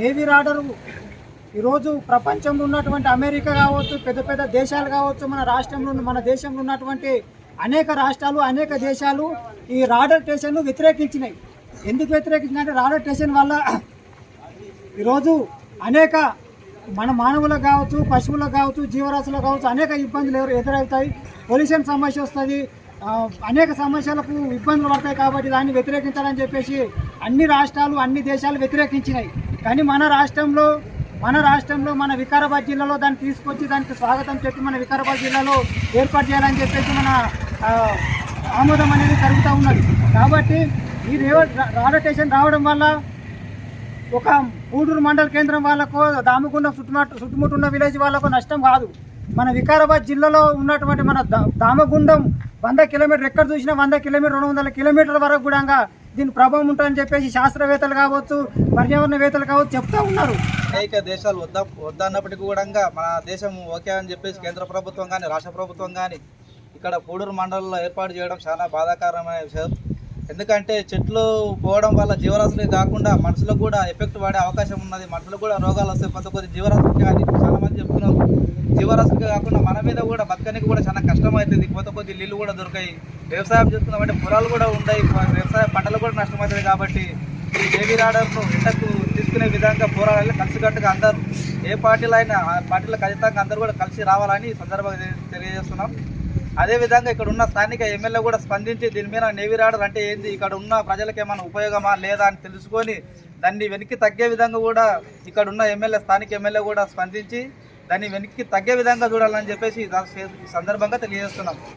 Navy radar ఈరోజు ప్రపంచంలో ఉన్నటువంటి అమెరికా కావచ్చు, పెద్ద పెద్ద దేశాలు కావచ్చు, మన దేశంలో ఉన్నటువంటి అనేక రాష్ట్రాలు, అనేక దేశాలు ఈ రాడర్ స్టేషన్ను వ్యతిరేకించినాయి. ఎందుకు వ్యతిరేకించినాయంటే రాడర్ స్టేషన్ వల్ల ఈరోజు అనేక మన మానవులకు కావచ్చు, పశువులకు కావచ్చు, జీవరాశులకు కావచ్చు అనేక ఇబ్బందులు ఎదురవుతాయి. పొల్యూషన్ సమస్య వస్తుంది, అనేక సమస్యలకు ఇబ్బందులు పడతాయి. కాబట్టి దాన్ని వ్యతిరేకించాలని చెప్పేసి అన్ని రాష్ట్రాలు, అన్ని దేశాలు వ్యతిరేకించినాయి. కానీ మన రాష్ట్రంలో మన వికారాబాద్ జిల్లాలో దాన్ని తీసుకొచ్చి దానికి స్వాగతం చెప్పి మన వికారాబాద్ జిల్లాలో ఏర్పాటు చేయాలని చెప్పేసి మన ఆమోదం అనేది జరుగుతూ ఉన్నది. కాబట్టి ఈ రాడర్ స్టేషన్ రావడం వల్ల ఒక గూడూరు మండల కేంద్రం వాళ్ళకు, దామగుండం చుట్టుముట్టున్న విలేజ్ వాళ్ళకు నష్టం కాదు. మన వికారాబాద్ జిల్లాలో ఉన్నటువంటి మన దామగుండం 100 కిలోమీటర్, ఎక్కడ చూసినా 100 కిలోమీటర్, 200 కిలోమీటర్ల వరకు కూడా దీని ప్రభావం ఉంటుందని చెప్పేసి శాస్త్రవేత్తలు కావచ్చు, పర్యావరణవేత్తలు కావచ్చు చెప్తా ఉన్నారు. అనేక దేశాలు వద్దన్నప్పటికీ కూడా మన దేశం ఓకే అని చెప్పేసి కేంద్ర ప్రభుత్వం కానీ, రాష్ట్ర ప్రభుత్వం కానీ ఇక్కడ గూడూరు మండలంలో ఏర్పాటు చేయడం చాలా బాధాకరమైన విషయం. ఎందుకంటే చెట్లు పోవడం వల్ల జీవరాశులే కాకుండా మనుషులకు కూడా ఎఫెక్ట్ పడే అవకాశం ఉన్నది. మనుషులకు కూడా రోగాలు వస్తాయి. కొద్ది జీవరాశులకి కానీ చాలా మంది చెప్తున్నారు. జీవరాశులకే కాకుండా మన మీద కూడా బతకనికి కూడా చాలా కష్టమవుతుంది. కొద్ది నీళ్ళు కూడా దొరికాయి. వ్యవసాయం చేస్తున్నామంటే పొలాలు కూడా ఉన్నాయి, వ్యవసాయ పంటలు కూడా నష్టమవుతుంది. కాబట్టి ఈ నేవీ రాడర్ను ఎండకు తీసుకునే విధంగా పోరాడాలి. కలిసికట్టుగా అందరూ ఏ పార్టీలో అయినా ఆ పార్టీలో ఖచ్చితంగా అందరూ కూడా కలిసి రావాలని సందర్భంగా తెలియజేస్తున్నాం. అదేవిధంగా ఇక్కడ ఉన్న స్థానిక ఎమ్మెల్యే కూడా స్పందించి దీని మీద నేవీ రాడర్ అంటే ఏంది, ఇక్కడ ఉన్న ప్రజలకు ఏమైనా ఉపయోగమా లేదా అని తెలుసుకొని దాన్ని వెనక్కి తగ్గే విధంగా కూడా ఇక్కడ ఉన్న స్థానిక ఎమ్మెల్యే కూడా స్పందించి దాన్ని వెనక్కి తగ్గే విధంగా చూడాలని చెప్పేసి ఈ సందర్భంగా తెలియజేస్తున్నాం.